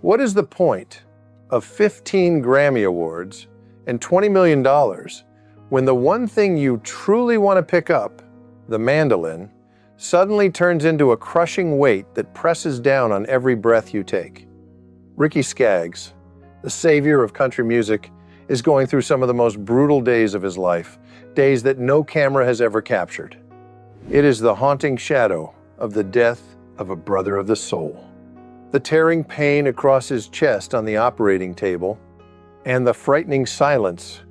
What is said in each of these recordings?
What is the point of 15 Grammy Awards and $20 million when the one thing you truly want to pick up, the mandolin, suddenly turns into a crushing weight that presses down on every breath you take? Ricky Skaggs, the savior of country music, is going through some of the most brutal days of his life, days that no camera has ever captured. It is the haunting shadow of the death of a brother of the soul. The tearing pain across his chest on the operating table, and the frightening silence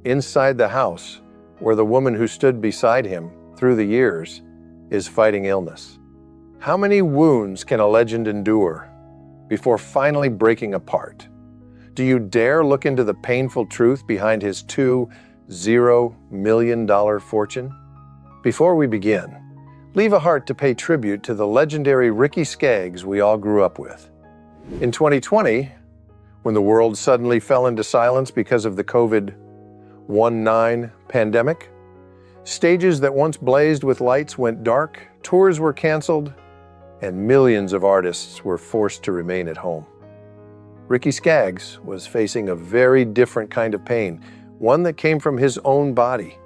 inside the house where the woman who stood beside him through the years is fighting illness. How many wounds can a legend endure before finally breaking apart? Do you dare look into the painful truth behind his $2 million fortune? Before we begin, leave a heart to pay tribute to the legendary Ricky Skaggs we all grew up with. In 2020, when the world suddenly fell into silence because of the COVID-19 pandemic, stages that once blazed with lights went dark, tours were canceled, and millions of artists were forced to remain at home. Ricky Skaggs was facing a very different kind of pain, one that came from his own body.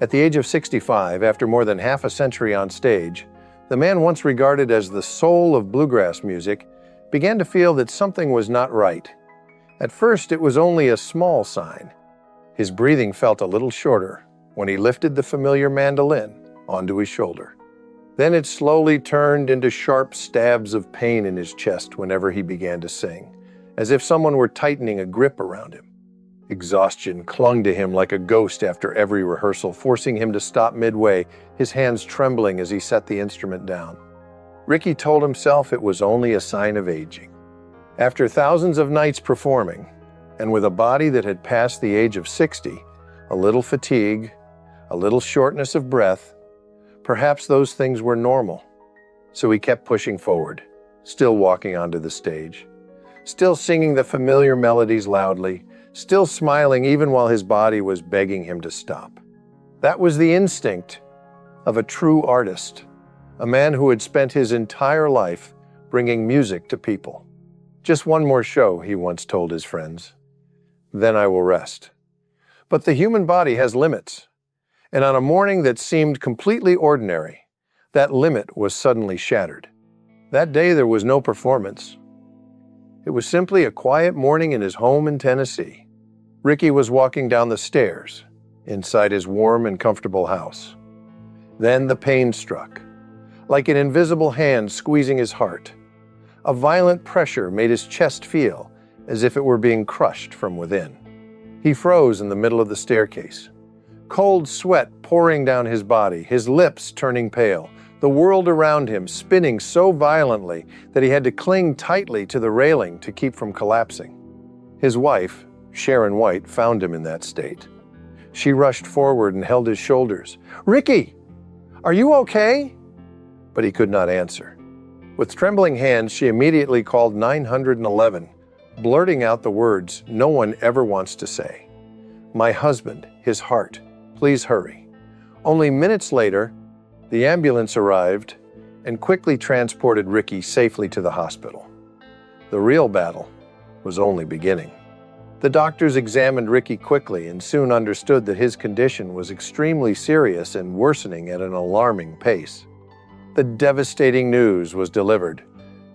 At the age of 65, after more than half a century on stage, the man once regarded as the soul of bluegrass music began to feel that something was not right. At first, it was only a small sign. His breathing felt a little shorter when he lifted the familiar mandolin onto his shoulder. Then it slowly turned into sharp stabs of pain in his chest whenever he began to sing, as if someone were tightening a grip around him. Exhaustion clung to him like a ghost after every rehearsal, forcing him to stop midway, his hands trembling as he set the instrument down. Ricky told himself it was only a sign of aging. After thousands of nights performing, and with a body that had passed the age of 60, a little fatigue, a little shortness of breath, perhaps those things were normal. So he kept pushing forward, still walking onto the stage, still singing the familiar melodies loudly, still smiling even while his body was begging him to stop. That was the instinct of a true artist, a man who had spent his entire life bringing music to people. Just one more show, he once told his friends. Then I will rest. But the human body has limits, and on a morning that seemed completely ordinary, that limit was suddenly shattered. That day there was no performance. It was simply a quiet morning in his home in Tennessee. Ricky was walking down the stairs inside his warm and comfortable house. Then the pain struck, like an invisible hand squeezing his heart. A violent pressure made his chest feel as if it were being crushed from within. He froze in the middle of the staircase, cold sweat pouring down his body, his lips turning pale, the world around him spinning so violently that he had to cling tightly to the railing to keep from collapsing. His wife, Sharon White, found him in that state. She rushed forward and held his shoulders. "Ricky, are you okay?" But he could not answer. With trembling hands, she immediately called 911, blurting out the words no one ever wants to say. "My husband, his heart, please hurry." Only minutes later, the ambulance arrived and quickly transported Ricky safely to the hospital. The real battle was only beginning. The doctors examined Ricky quickly and soon understood that his condition was extremely serious and worsening at an alarming pace. The devastating news was delivered: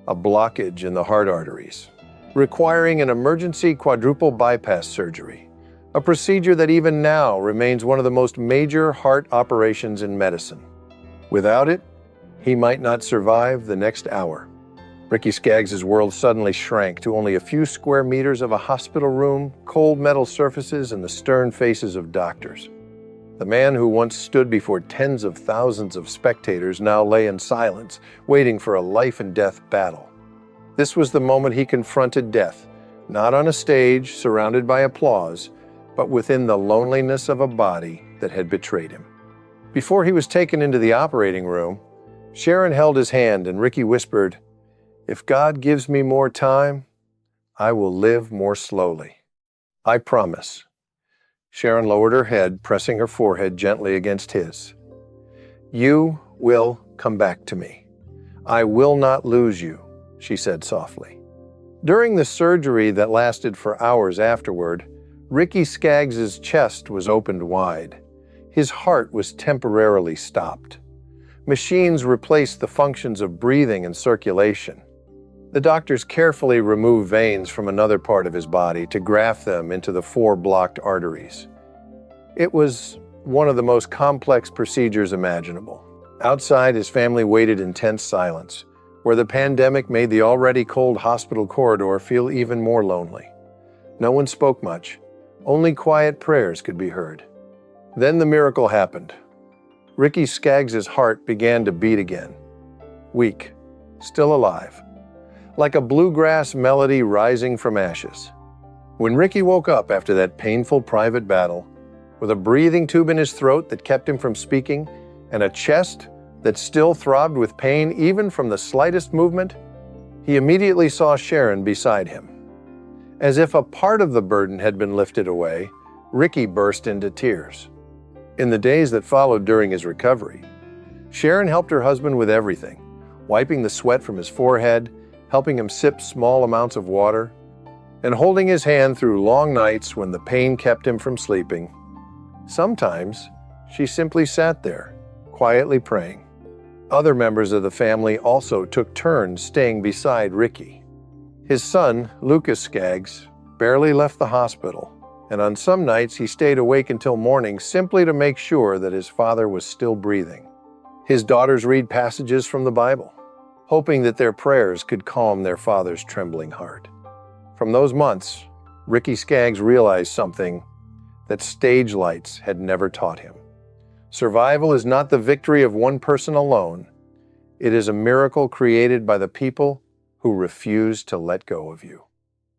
a blockage in the heart arteries, requiring an emergency quadruple bypass surgery, a procedure that even now remains one of the most major heart operations in medicine. Without it, he might not survive the next hour. Ricky Skaggs' world suddenly shrank to only a few square meters of a hospital room, cold metal surfaces, and the stern faces of doctors. The man who once stood before tens of thousands of spectators now lay in silence, waiting for a life-and-death battle. This was the moment he confronted death, not on a stage surrounded by applause, but within the loneliness of a body that had betrayed him. Before he was taken into the operating room, Sharon held his hand and Ricky whispered, "If God gives me more time, I will live more slowly. I promise." Sharon lowered her head, pressing her forehead gently against his. "You will come back to me. I will not lose you," she said softly. During the surgery that lasted for hours afterward, Ricky Skaggs' chest was opened wide. His heart was temporarily stopped. Machines replaced the functions of breathing and circulation. The doctors carefully removed veins from another part of his body to graft them into the 4 blocked arteries. It was one of the most complex procedures imaginable. Outside, his family waited in tense silence, where the pandemic made the already cold hospital corridor feel even more lonely. No one spoke much. Only quiet prayers could be heard. Then the miracle happened. Ricky Skaggs' heart began to beat again. Weak, still alive, like a bluegrass melody rising from ashes. When Ricky woke up after that painful private battle, with a breathing tube in his throat that kept him from speaking, and a chest that still throbbed with pain even from the slightest movement, he immediately saw Sharon beside him. As if a part of the burden had been lifted away, Ricky burst into tears. In the days that followed during his recovery, Sharon helped her husband with everything, wiping the sweat from his forehead, helping him sip small amounts of water, and holding his hand through long nights when the pain kept him from sleeping. Sometimes, she simply sat there, quietly praying. Other members of the family also took turns staying beside Ricky. His son, Lucas Skaggs, barely left the hospital, and on some nights he stayed awake until morning simply to make sure that his father was still breathing. His daughters read passages from the Bible, hoping that their prayers could calm their father's trembling heart. From those months, Ricky Skaggs realized something that stage lights had never taught him. Survival is not the victory of one person alone. It is a miracle created by the people who refuse to let go of you.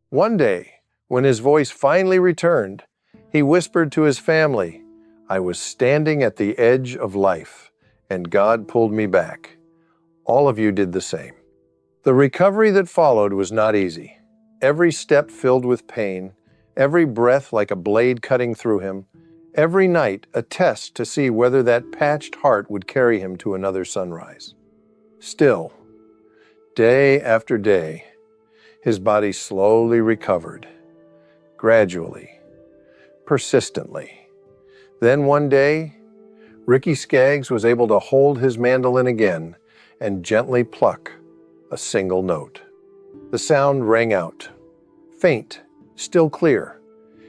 One day, when his voice finally returned, he whispered to his family, "I was standing at the edge of life, and God pulled me back. All of you did the same." The recovery that followed was not easy. Every step filled with pain, every breath like a blade cutting through him, every night a test to see whether that patched heart would carry him to another sunrise. Still, day after day, his body slowly recovered, gradually, persistently. Then one day, Ricky Skaggs was able to hold his mandolin again and gently pluck a single note. The sound rang out, faint, still clear.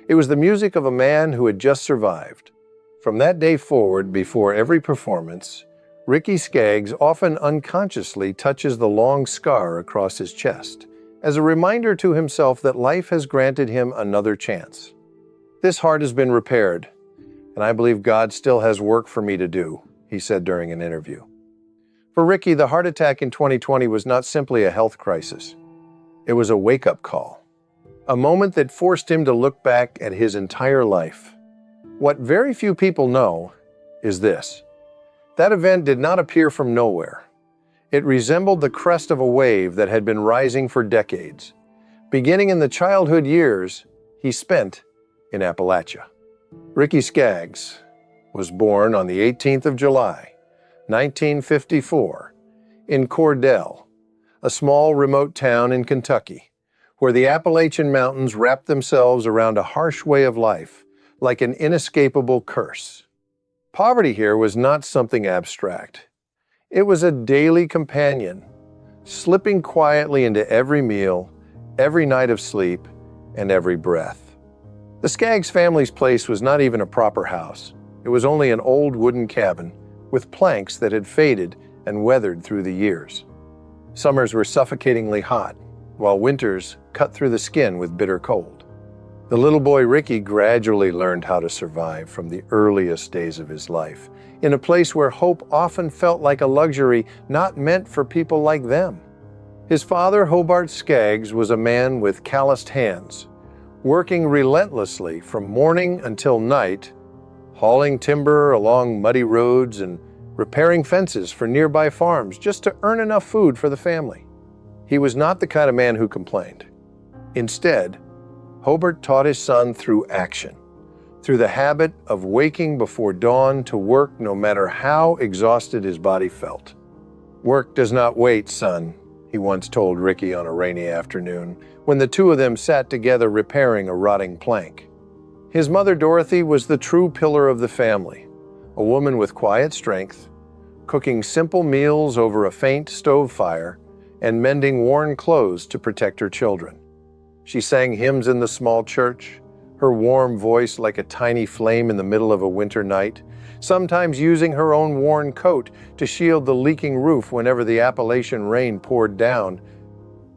It was the music of a man who had just survived. From that day forward, before every performance, Ricky Skaggs often unconsciously touches the long scar across his chest, as a reminder to himself that life has granted him another chance. "This heart has been repaired, and I believe God still has work for me to do," he said during an interview. For Ricky, the heart attack in 2020 was not simply a health crisis. It was a wake-up call, a moment that forced him to look back at his entire life. What very few people know is this: that event did not appear from nowhere. It resembled the crest of a wave that had been rising for decades, beginning in the childhood years he spent in Appalachia. Ricky Skaggs was born on the 18th of July, 1954, in Cordell, a small remote town in Kentucky, where the Appalachian Mountains wrapped themselves around a harsh way of life, like an inescapable curse. Poverty here was not something abstract. It was a daily companion, slipping quietly into every meal, every night of sleep, and every breath. The Skaggs family's place was not even a proper house. It was only an old wooden cabin with planks that had faded and weathered through the years. Summers were suffocatingly hot, while winters cut through the skin with bitter cold. The little boy Ricky gradually learned how to survive from the earliest days of his life, in a place where hope often felt like a luxury not meant for people like them. His father, Hobart Skaggs, was a man with calloused hands, working relentlessly from morning until night, hauling timber along muddy roads and repairing fences for nearby farms just to earn enough food for the family. He was not the kind of man who complained. Instead, Hobart taught his son through action, through the habit of waking before dawn to work no matter how exhausted his body felt. "Work does not wait, son," he once told Ricky on a rainy afternoon, when the two of them sat together repairing a rotting plank. His mother, Dorothy, was the true pillar of the family, a woman with quiet strength, cooking simple meals over a faint stove fire and mending worn clothes to protect her children. She sang hymns in the small church, her warm voice like a tiny flame in the middle of a winter night, sometimes using her own worn coat to shield the leaking roof whenever the Appalachian rain poured down,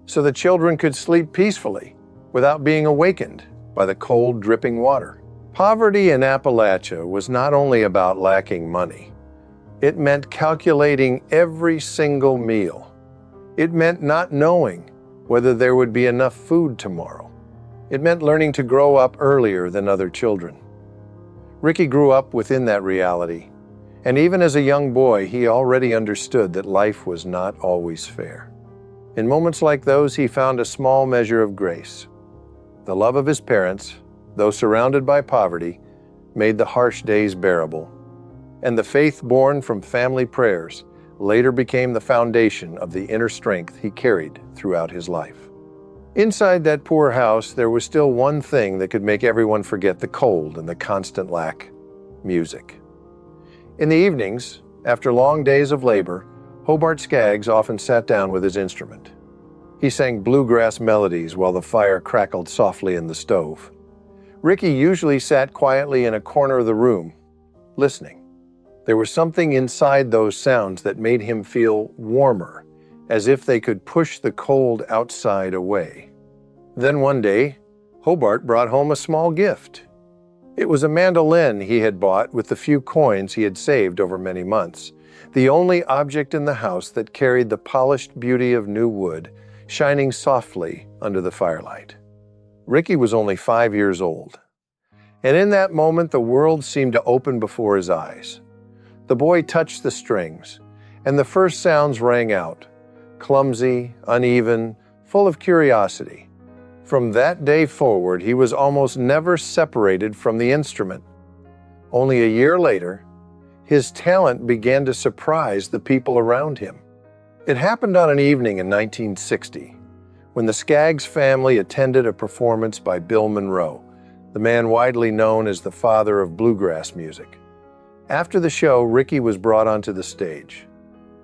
so the children could sleep peacefully without being awakened by the cold, dripping water. Poverty in Appalachia was not only about lacking money. It meant calculating every single meal. It meant not knowing whether there would be enough food tomorrow. It meant learning to grow up earlier than other children. Ricky grew up within that reality, and even as a young boy, he already understood that life was not always fair. In moments like those, he found a small measure of grace. The love of his parents, though surrounded by poverty, made the harsh days bearable, and the faith born from family prayers later became the foundation of the inner strength he carried throughout his life. Inside that poor house, there was still one thing that could make everyone forget the cold and the constant lack: music. In the evenings, after long days of labor, Hobart Skaggs often sat down with his instrument. He sang bluegrass melodies while the fire crackled softly in the stove. Ricky usually sat quietly in a corner of the room, listening. There was something inside those sounds that made him feel warmer, as if they could push the cold outside away. Then one day, Hobart brought home a small gift. It was a mandolin he had bought with the few coins he had saved over many months, the only object in the house that carried the polished beauty of new wood, shining softly under the firelight. Ricky was only 5 years old, and in that moment the world seemed to open before his eyes. The boy touched the strings, and the first sounds rang out, clumsy, uneven, full of curiosity. From that day forward, he was almost never separated from the instrument. Only a year later, his talent began to surprise the people around him. It happened on an evening in 1960, when the Skaggs family attended a performance by Bill Monroe, the man widely known as the father of bluegrass music. After the show, Ricky was brought onto the stage.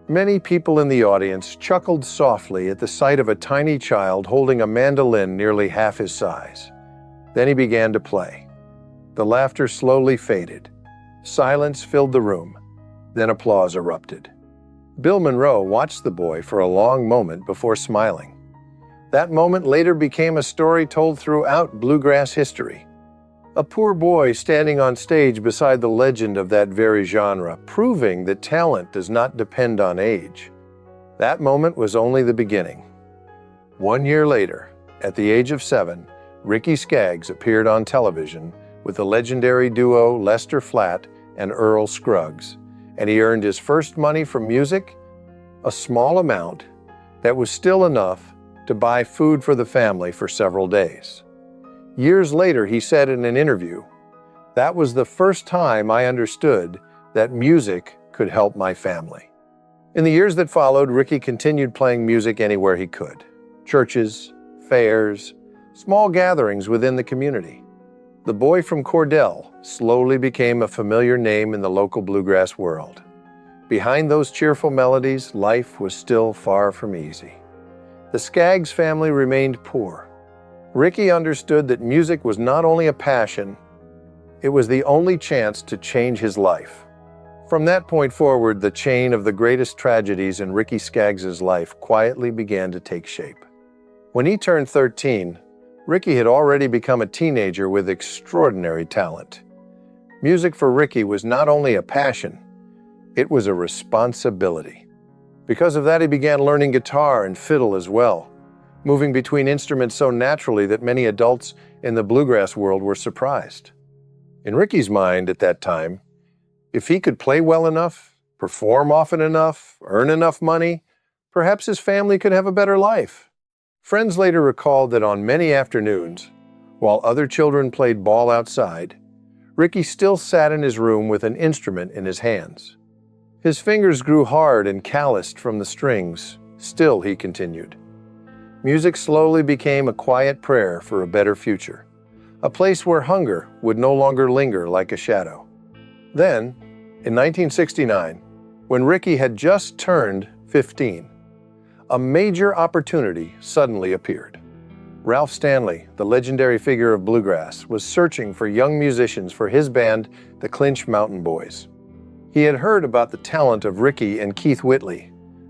Many people in the audience chuckled softly at the sight of a tiny child holding a mandolin nearly half his size. Then he began to play. The laughter slowly faded. Silence filled the room. Then applause erupted. Bill Monroe watched the boy for a long moment before smiling. That moment later became a story told throughout bluegrass history. A poor boy standing on stage beside the legend of that very genre, proving that talent does not depend on age. That moment was only the beginning. 1 year later, at the age of 7, Ricky Skaggs appeared on television with the legendary duo Lester Flatt and Earl Scruggs, and he earned his first money from music, a small amount that was still enough to buy food for the family for several days. Years later, he said in an interview, "That was the first time I understood that music could help my family." In the years that followed, Ricky continued playing music anywhere he could. Churches, fairs, small gatherings within the community. The boy from Cordell slowly became a familiar name in the local bluegrass world. Behind those cheerful melodies, life was still far from easy. The Skaggs family remained poor. Ricky understood that music was not only a passion, it was the only chance to change his life. From that point forward, the chain of the greatest tragedies in Ricky Skaggs' life quietly began to take shape. When he turned 13, Ricky had already become a teenager with extraordinary talent. Music for Ricky was not only a passion, it was a responsibility. Because of that, he began learning guitar and fiddle as well, moving between instruments so naturally that many adults in the bluegrass world were surprised. In Ricky's mind at that time, if he could play well enough, perform often enough, earn enough money, perhaps his family could have a better life. Friends later recalled that on many afternoons, while other children played ball outside, Ricky still sat in his room with an instrument in his hands. His fingers grew hard and calloused from the strings, Still, he continued. Music slowly became a quiet prayer for a better future, a place where hunger would no longer linger like a shadow. Then, in 1969, when Ricky had just turned 15, a major opportunity suddenly appeared. Ralph Stanley, the legendary figure of bluegrass, was searching for young musicians for his band, the Clinch Mountain Boys. He had heard about the talent of Ricky and Keith Whitley,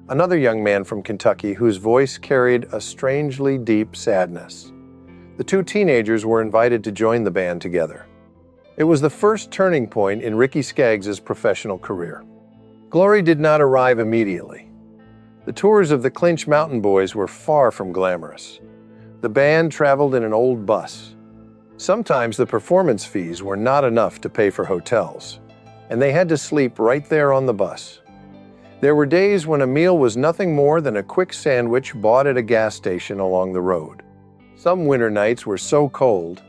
another young man from Kentucky whose voice carried a strangely deep sadness. The two teenagers were invited to join the band together. It was the first turning point in Ricky Skaggs' professional career. Glory did not arrive immediately. The tours of the Clinch Mountain Boys were far from glamorous. The band traveled in an old bus. Sometimes the performance fees were not enough to pay for hotels, and they had to sleep right there on the bus. There were days when a meal was nothing more than a quick sandwich bought at a gas station along the road. Some winter nights were so cold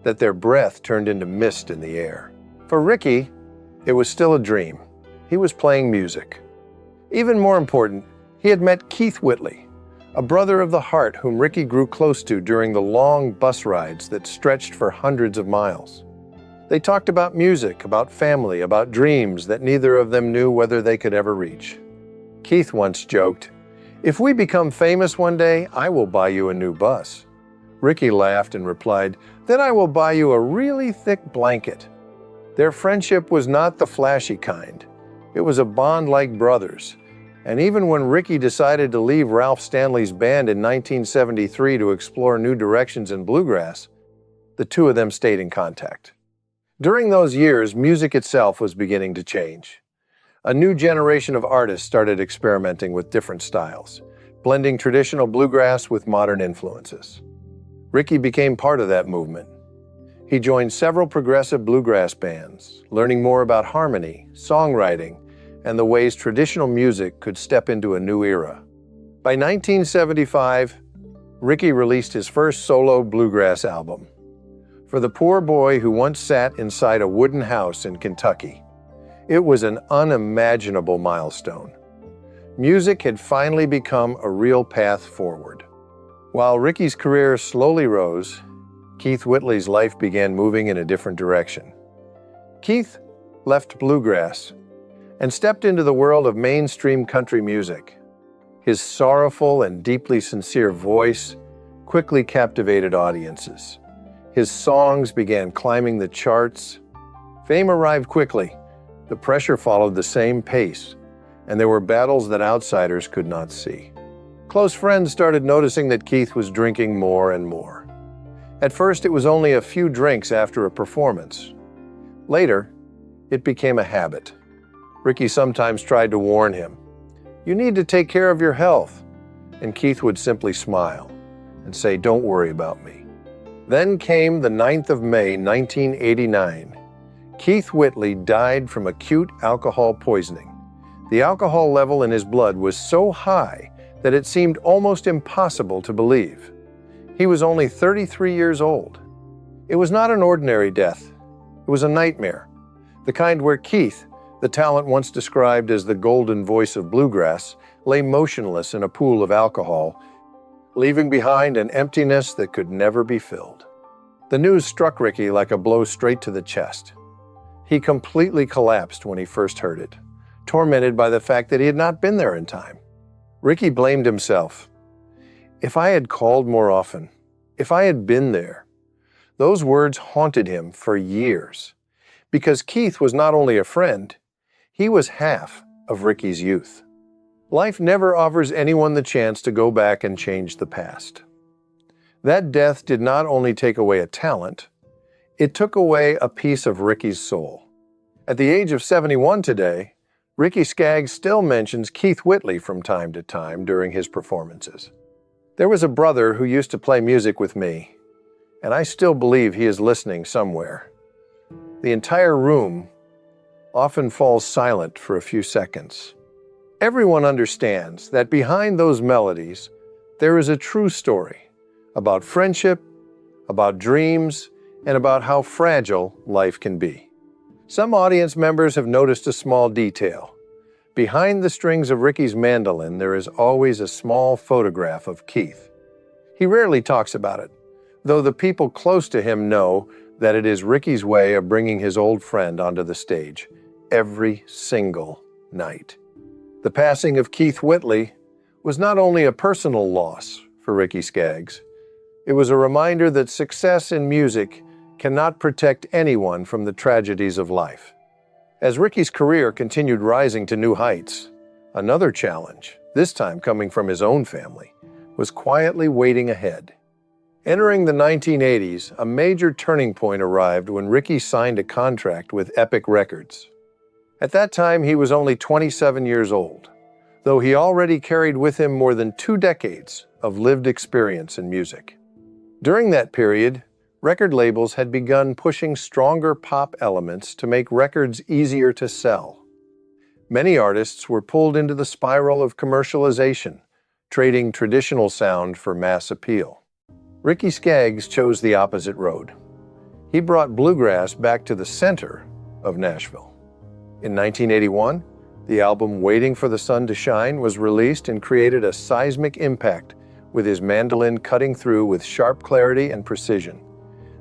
that their breath turned into mist in the air. For Ricky, it was still a dream. He was playing music. Even more important, he had met Keith Whitley, a brother of the heart whom Ricky grew close to during the long bus rides that stretched for hundreds of miles. They talked about music, about family, about dreams that neither of them knew whether they could ever reach. Keith once joked, "If we become famous one day, I will buy you a new bus." Ricky laughed and replied, "Then I will buy you a really thick blanket." Their friendship was not the flashy kind. It was a bond like brothers. And even when Ricky decided to leave Ralph Stanley's band in 1973 to explore new directions in bluegrass, the two of them stayed in contact. During those years, music itself was beginning to change. A new generation of artists started experimenting with different styles, blending traditional bluegrass with modern influences. Ricky became part of that movement. He joined several progressive bluegrass bands, learning more about harmony, songwriting, and the ways traditional music could step into a new era. By 1975, Ricky released his first solo bluegrass album. For the poor boy who once sat inside a wooden house in Kentucky, it was an unimaginable milestone. Music had finally become a real path forward. While Ricky's career slowly rose, Keith Whitley's life began moving in a different direction. Keith left bluegrass and stepped into the world of mainstream country music. His sorrowful and deeply sincere voice quickly captivated audiences. His songs began climbing the charts. Fame arrived quickly. The pressure followed the same pace, and there were battles that outsiders could not see. Close friends started noticing that Keith was drinking more and more. At first, it was only a few drinks after a performance. Later, it became a habit. Ricky sometimes tried to warn him, "You need to take care of your health." And Keith would simply smile and say, "Don't worry about me." Then came the 9th of May, 1989. Keith Whitley died from acute alcohol poisoning. The alcohol level in his blood was so high that it seemed almost impossible to believe. He was only 33 years old. It was not an ordinary death. It was a nightmare, the kind where Keith, the talent once described as the golden voice of bluegrass, lay motionless in a pool of alcohol, leaving behind an emptiness that could never be filled. The news struck Ricky like a blow straight to the chest. He completely collapsed when he first heard it, tormented by the fact that he had not been there in time. Ricky blamed himself. "If I had called more often, if I had been there." Those words haunted him for years, because Keith was not only a friend, he was half of Ricky's youth. Life never offers anyone the chance to go back and change the past. That death did not only take away a talent, it took away a piece of Ricky's soul. At the age of 71 today, Ricky Skaggs still mentions Keith Whitley from time to time during his performances. "There was a brother who used to play music with me, and I still believe he is listening somewhere." The entire room often falls silent for a few seconds. Everyone understands that behind those melodies, there is a true story about friendship, about dreams, and about how fragile life can be. Some audience members have noticed a small detail. Behind the strings of Ricky's mandolin, there is always a small photograph of Keith. He rarely talks about it, though the people close to him know that it is Ricky's way of bringing his old friend onto the stage every single night. The passing of Keith Whitley was not only a personal loss for Ricky Skaggs, it was a reminder that success in music cannot protect anyone from the tragedies of life. As Ricky's career continued rising to new heights, another challenge, this time coming from his own family, was quietly waiting ahead. Entering the 1980s, a major turning point arrived when Ricky signed a contract with Epic Records. At that time, he was only 27 years old, though he already carried with him more than 2 decades of lived experience in music. During that period, record labels had begun pushing stronger pop elements to make records easier to sell. Many artists were pulled into the spiral of commercialization, trading traditional sound for mass appeal. Ricky Skaggs chose the opposite road. He brought bluegrass back to the center of Nashville. In 1981, the album Waiting for the Sun to Shine was released and created a seismic impact with his mandolin cutting through with sharp clarity and precision.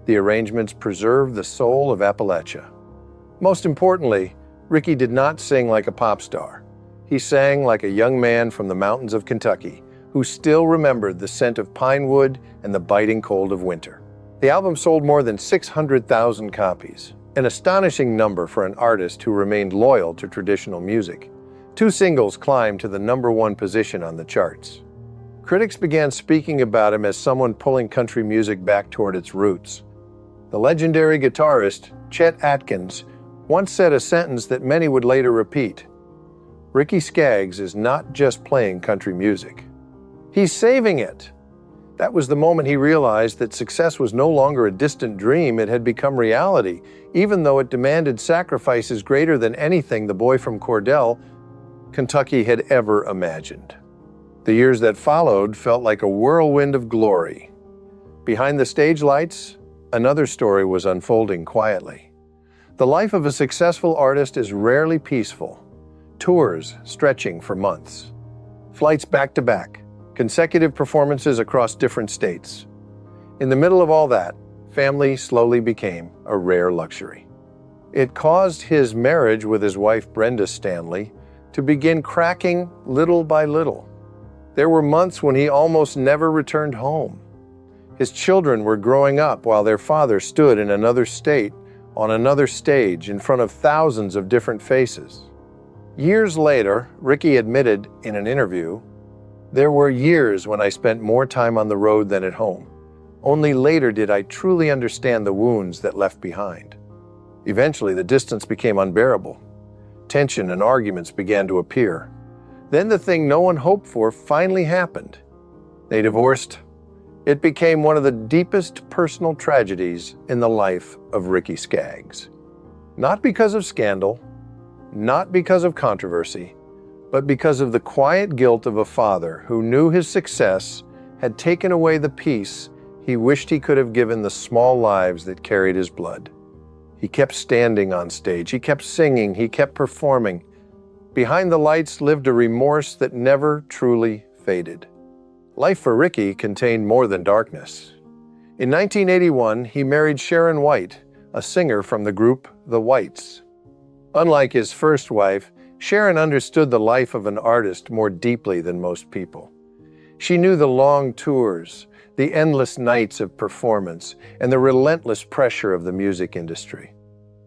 The arrangements preserved the soul of Appalachia. Most importantly, Ricky did not sing like a pop star. He sang like a young man from the mountains of Kentucky who still remembered the scent of pine wood and the biting cold of winter. The album sold more than 600,000 copies, an astonishing number for an artist who remained loyal to traditional music. 2 singles climbed to the #1 position on the charts. Critics began speaking about him as someone pulling country music back toward its roots. The legendary guitarist, Chet Atkins, once said a sentence that many would later repeat: "Ricky Skaggs is not just playing country music. He's saving it." That was the moment he realized that success was no longer a distant dream, it had become reality, even though it demanded sacrifices greater than anything the boy from Cordell, Kentucky had ever imagined. The years that followed felt like a whirlwind of glory. Behind the stage lights, another story was unfolding quietly. The life of a successful artist is rarely peaceful. Tours stretching for months. Flights back-to-back. Consecutive performances across different states. In the middle of all that, family slowly became a rare luxury. It caused his marriage with his wife Brenda Stanley to begin cracking little by little. There were months when he almost never returned home. His children were growing up while their father stood in another state, on another stage, in front of thousands of different faces. Years later, Ricky admitted in an interview, "There were years when I spent more time on the road than at home. Only later did I truly understand the wounds that left behind." Eventually, the distance became unbearable. Tension and arguments began to appear. Then the thing no one hoped for finally happened. They divorced. It became one of the deepest personal tragedies in the life of Ricky Skaggs. Not because of scandal, not because of controversy, but because of the quiet guilt of a father who knew his success had taken away the peace he wished he could have given the small lives that carried his blood. He kept standing on stage, he kept singing, he kept performing. Behind the lights lived a remorse that never truly faded. Life for Ricky contained more than darkness. In 1981, he married Sharon White, a singer from the group The Whites. Unlike his first wife, Sharon understood the life of an artist more deeply than most people. She knew the long tours, the endless nights of performance, and the relentless pressure of the music industry.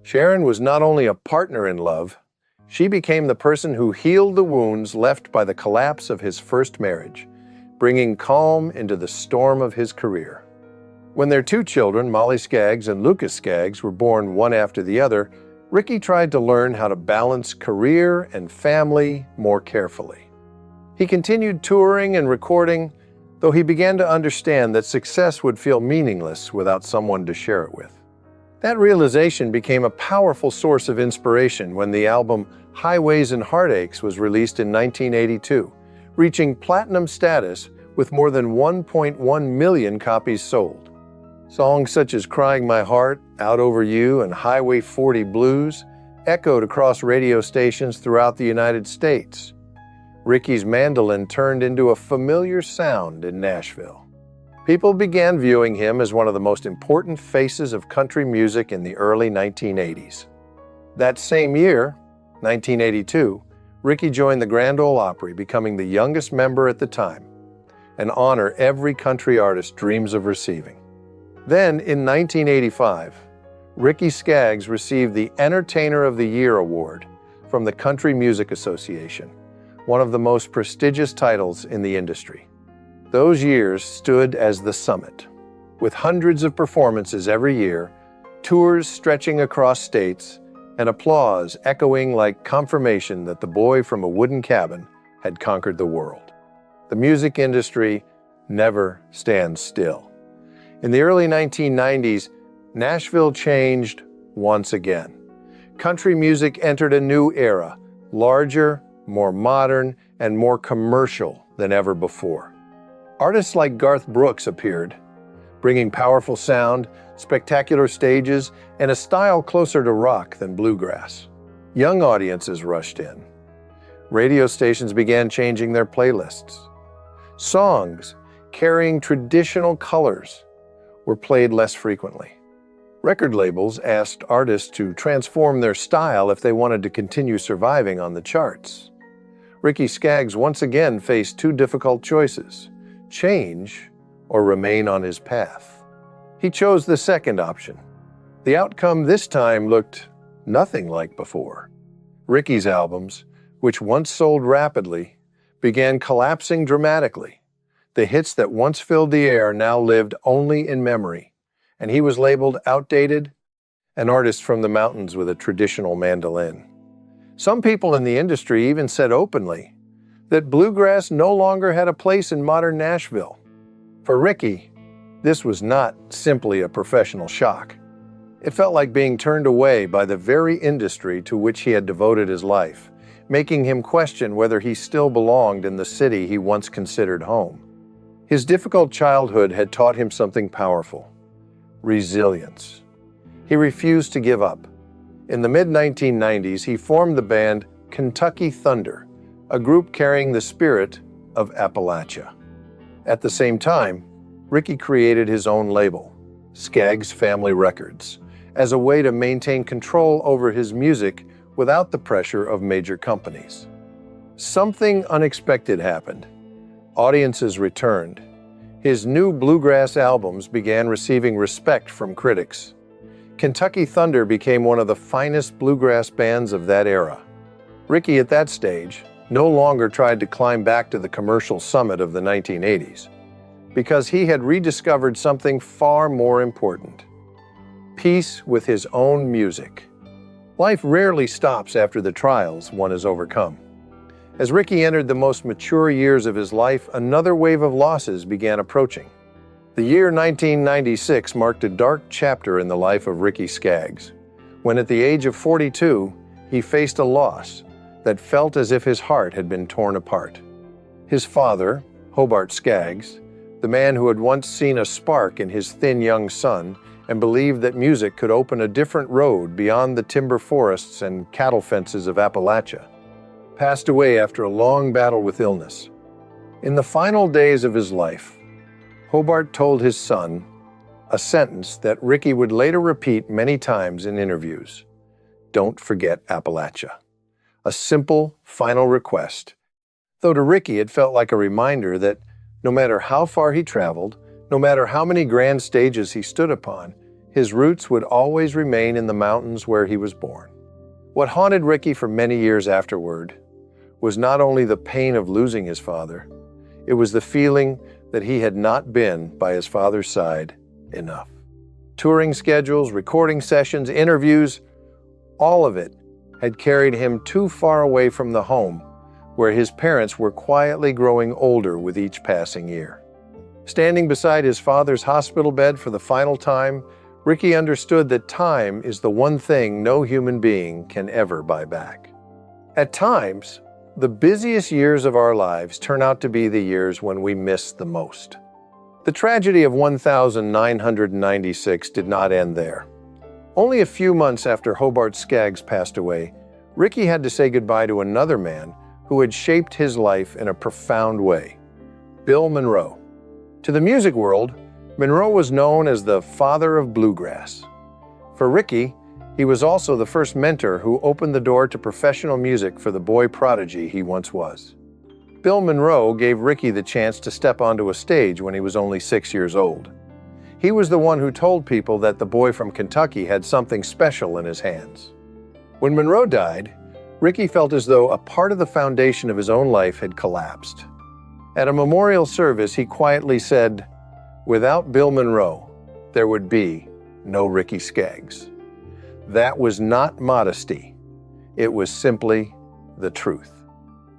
Sharon was not only a partner in love, she became the person who healed the wounds left by the collapse of his first marriage, bringing calm into the storm of his career. When their 2 children, Molly Skaggs and Lucas Skaggs, were born one after the other, Ricky tried to learn how to balance career and family more carefully. He continued touring and recording, though he began to understand that success would feel meaningless without someone to share it with. That realization became a powerful source of inspiration when the album Highways and Heartaches was released in 1982, reaching platinum status with more than 1.1 million copies sold. Songs such as Crying My Heart, Out Over You, and Highway 40 Blues echoed across radio stations throughout the United States. Ricky's mandolin turned into a familiar sound in Nashville. People began viewing him as one of the most important faces of country music in the early 1980s. That same year, 1982, Ricky joined the Grand Ole Opry, becoming the youngest member at the time, an honor every country artist dreams of receiving. Then, in 1985, Ricky Skaggs received the Entertainer of the Year award from the Country Music Association, one of the most prestigious titles in the industry. Those years stood as the summit, with hundreds of performances every year, tours stretching across states, and applause echoing like confirmation that the boy from a wooden cabin had conquered the world. The music industry never stands still. In the early 1990s, Nashville changed once again. Country music entered a new era, larger, more modern, and more commercial than ever before. Artists like Garth Brooks appeared, bringing powerful sound, spectacular stages, and a style closer to rock than bluegrass. Young audiences rushed in. Radio stations began changing their playlists. Songs carrying traditional colors were played less frequently. Record labels asked artists to transform their style if they wanted to continue surviving on the charts. Ricky Skaggs once again faced two difficult choices: change or remain on his path. He chose the second option. The outcome this time looked nothing like before. Ricky's albums, which once sold rapidly, began collapsing dramatically. The hits that once filled the air now lived only in memory, and he was labeled outdated, an artist from the mountains with a traditional mandolin. Some people in the industry even said openly that bluegrass no longer had a place in modern Nashville. For Ricky, this was not simply a professional shock. It felt like being turned away by the very industry to which he had devoted his life, making him question whether he still belonged in the city he once considered home. His difficult childhood had taught him something powerful: resilience. He refused to give up. In the mid-1990s, he formed the band Kentucky Thunder, a group carrying the spirit of Appalachia. At the same time, Ricky created his own label, Skaggs Family Records, as a way to maintain control over his music without the pressure of major companies. Something unexpected happened. Audiences returned. His new bluegrass albums began receiving respect from critics. Kentucky Thunder became one of the finest bluegrass bands of that era. Ricky, at that stage, no longer tried to climb back to the commercial summit of the 1980s, because he had rediscovered something far more important: peace with his own music. Life rarely stops after the trials one has overcome. As Ricky entered the most mature years of his life, another wave of losses began approaching. The year 1996 marked a dark chapter in the life of Ricky Skaggs, when at the age of 42, he faced a loss that felt as if his heart had been torn apart. His father, Hobart Skaggs, the man who had once seen a spark in his thin young son and believed that music could open a different road beyond the timber forests and cattle fences of Appalachia, passed away after a long battle with illness. In the final days of his life, Hobart told his son a sentence that Ricky would later repeat many times in interviews: "Don't forget Appalachia." A simple, final request, though to Ricky it felt like a reminder that no matter how far he traveled, no matter how many grand stages he stood upon, his roots would always remain in the mountains where he was born. What haunted Ricky for many years afterward was not only the pain of losing his father, it was the feeling that he had not been by his father's side enough. Touring schedules, recording sessions, interviews, all of it had carried him too far away from the home where his parents were quietly growing older with each passing year. Standing beside his father's hospital bed for the final time, Ricky understood that time is the one thing no human being can ever buy back. At times, the busiest years of our lives turn out to be the years when we miss the most. The tragedy of 1996 did not end there. Only a few months after Hobart Skaggs passed away, Ricky had to say goodbye to another man who had shaped his life in a profound way, Bill Monroe. To the music world, Monroe was known as the father of bluegrass. For Ricky, he was also the first mentor who opened the door to professional music for the boy prodigy he once was. Bill Monroe gave Ricky the chance to step onto a stage when he was only 6 years old. He was the one who told people that the boy from Kentucky had something special in his hands. When Monroe died, Ricky felt as though a part of the foundation of his own life had collapsed. At a memorial service, he quietly said, "Without Bill Monroe, there would be no Ricky Skaggs." That was not modesty. It was simply the truth.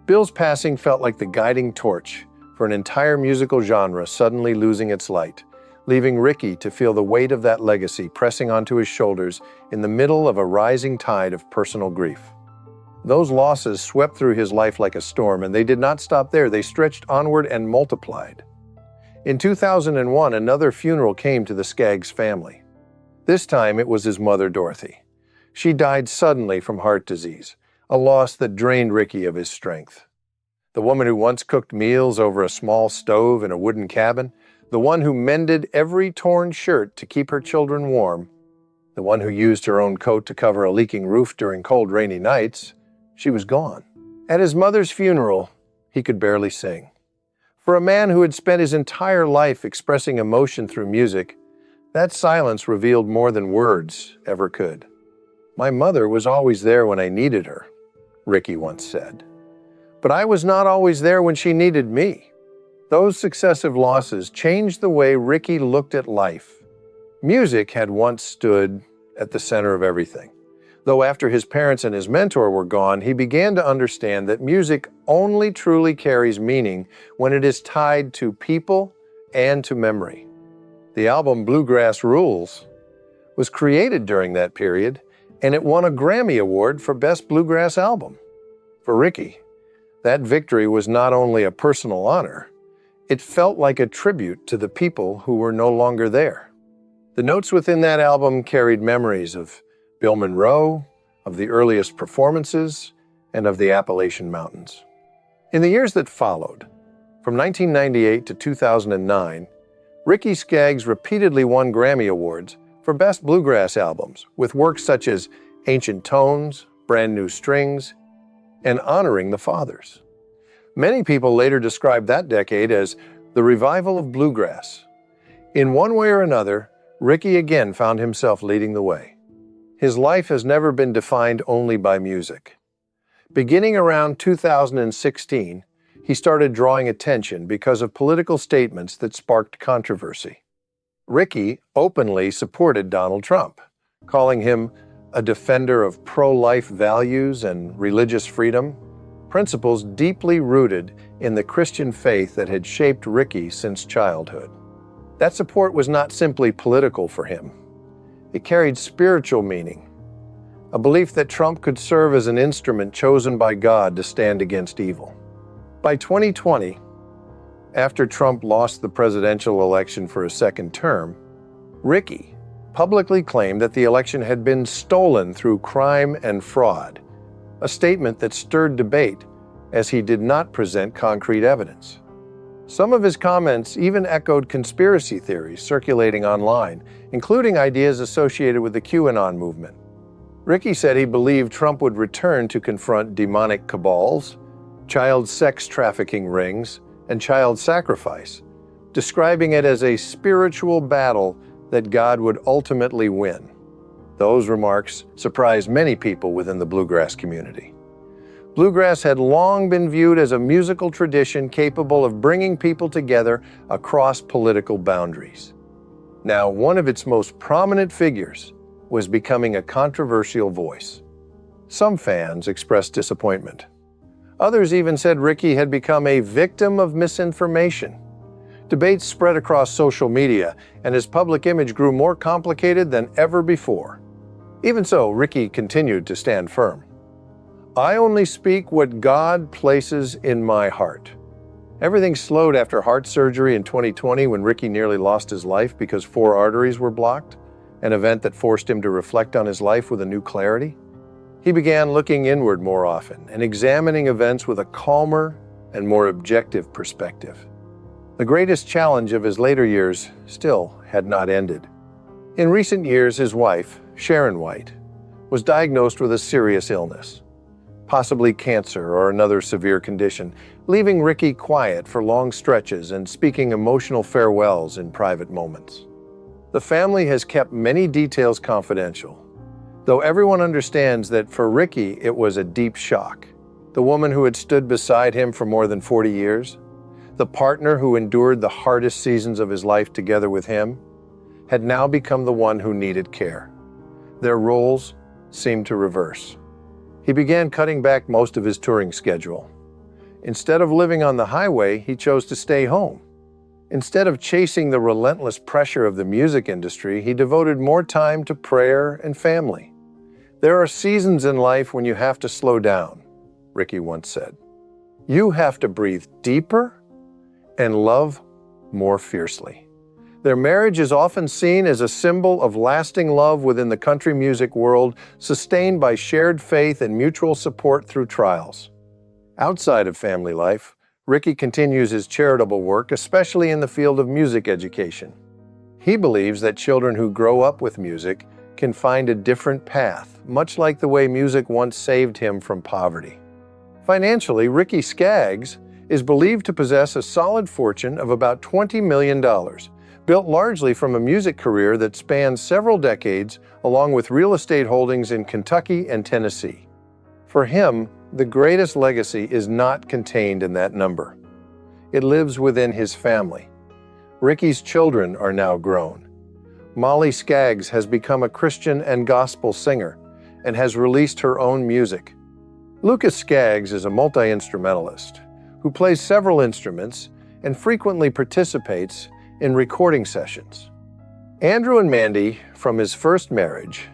Bill's passing felt like the guiding torch for an entire musical genre suddenly losing its light, leaving Ricky to feel the weight of that legacy pressing onto his shoulders in the middle of a rising tide of personal grief. Those losses swept through his life like a storm, and they did not stop there. They stretched onward and multiplied. In 2001, another funeral came to the Skaggs family. This time, it was his mother, Dorothy. She died suddenly from heart disease, a loss that drained Ricky of his strength. The woman who once cooked meals over a small stove in a wooden cabin, the one who mended every torn shirt to keep her children warm, the one who used her own coat to cover a leaking roof during cold, rainy nights, she was gone. At his mother's funeral, he could barely sing. For a man who had spent his entire life expressing emotion through music, that silence revealed more than words ever could. "My mother was always there when I needed her," Ricky once said. "But I was not always there when she needed me." Those successive losses changed the way Ricky looked at life. Music had once stood at the center of everything. Though after his parents and his mentor were gone, he began to understand that music only truly carries meaning when it is tied to people and to memory. The album Bluegrass Rules was created during that period, and it won a Grammy Award for Best Bluegrass Album. For Ricky, that victory was not only a personal honor, it felt like a tribute to the people who were no longer there. The notes within that album carried memories of Bill Monroe, of the earliest performances, and of the Appalachian Mountains. In the years that followed, from 1998 to 2009, Ricky Skaggs repeatedly won Grammy Awards for Best Bluegrass Albums, with works such as Ancient Tones, Brand New Strings, and Honoring the Fathers. Many people later described that decade as the revival of bluegrass. In one way or another, Ricky again found himself leading the way. His life has never been defined only by music. Beginning around 2016, he started drawing attention because of political statements that sparked controversy. Ricky openly supported Donald Trump, calling him a defender of pro-life values and religious freedom, principles deeply rooted in the Christian faith that had shaped Ricky since childhood. That support was not simply political for him. It carried spiritual meaning, a belief that Trump could serve as an instrument chosen by God to stand against evil. By 2020, after Trump lost the presidential election for a second term, Ricky publicly claimed that the election had been stolen through crime and fraud, a statement that stirred debate as he did not present concrete evidence. Some of his comments even echoed conspiracy theories circulating online, including ideas associated with the QAnon movement. Ricky said he believed Trump would return to confront demonic cabals, child sex trafficking rings, and child sacrifice, describing it as a spiritual battle that God would ultimately win. Those remarks surprised many people within the bluegrass community. Bluegrass had long been viewed as a musical tradition capable of bringing people together across political boundaries. Now, one of its most prominent figures was becoming a controversial voice. Some fans expressed disappointment. Others even said Ricky had become a victim of misinformation. Debates spread across social media, and his public image grew more complicated than ever before. Even so, Ricky continued to stand firm. "I only speak what God places in my heart." Everything slowed after heart surgery in 2020 when Ricky nearly lost his life because 4 arteries were blocked, an event that forced him to reflect on his life with a new clarity. He began looking inward more often and examining events with a calmer and more objective perspective. The greatest challenge of his later years still had not ended. In recent years, his wife, Sharon White, was diagnosed with a serious illness, possibly cancer or another severe condition, leaving Ricky quiet for long stretches and speaking emotional farewells in private moments. The family has kept many details confidential, though everyone understands that for Ricky it was a deep shock. The woman who had stood beside him for more than 40 years, the partner who endured the hardest seasons of his life together with him, had now become the one who needed care. Their roles seemed to reverse. He began cutting back most of his touring schedule. Instead of living on the highway, he chose to stay home. Instead of chasing the relentless pressure of the music industry, he devoted more time to prayer and family. "There are seasons in life when you have to slow down," Ricky once said. "You have to breathe deeper and love more fiercely." Their marriage is often seen as a symbol of lasting love within the country music world, sustained by shared faith and mutual support through trials. Outside of family life, Ricky continues his charitable work, especially in the field of music education. He believes that children who grow up with music can find a different path, much like the way music once saved him from poverty. Financially, Ricky Skaggs is believed to possess a solid fortune of about $20 million, built largely from a music career that spans several decades, along with real estate holdings in Kentucky and Tennessee. For him, the greatest legacy is not contained in that number. It lives within his family. Ricky's children are now grown. Molly Skaggs has become a Christian and gospel singer and has released her own music. Lucas Skaggs is a multi-instrumentalist who plays several instruments and frequently participates in recording sessions. Andrew and Mandy, from his first marriage,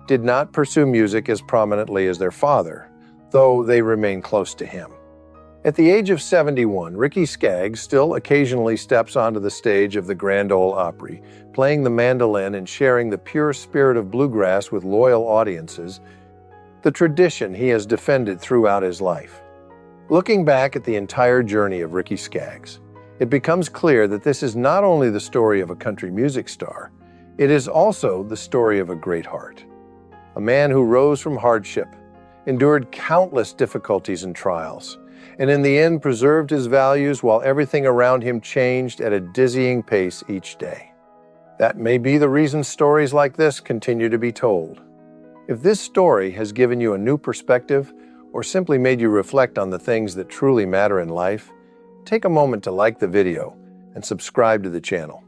did not pursue music as prominently as their father, though they remain close to him. At the age of 71, Ricky Skaggs still occasionally steps onto the stage of the Grand Ole Opry, playing the mandolin and sharing the pure spirit of bluegrass with loyal audiences, the tradition he has defended throughout his life. Looking back at the entire journey of Ricky Skaggs, it becomes clear that this is not only the story of a country music star, it is also the story of a great heart. A man who rose from hardship, endured countless difficulties and trials, and in the end preserved his values while everything around him changed at a dizzying pace each day. That may be the reason stories like this continue to be told. If this story has given you a new perspective or simply made you reflect on the things that truly matter in life, take a moment to like the video and subscribe to the channel.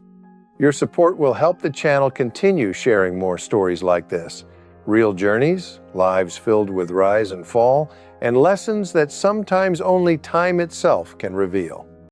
Your support will help the channel continue sharing more stories like this. Real journeys, lives filled with rise and fall, and lessons that sometimes only time itself can reveal.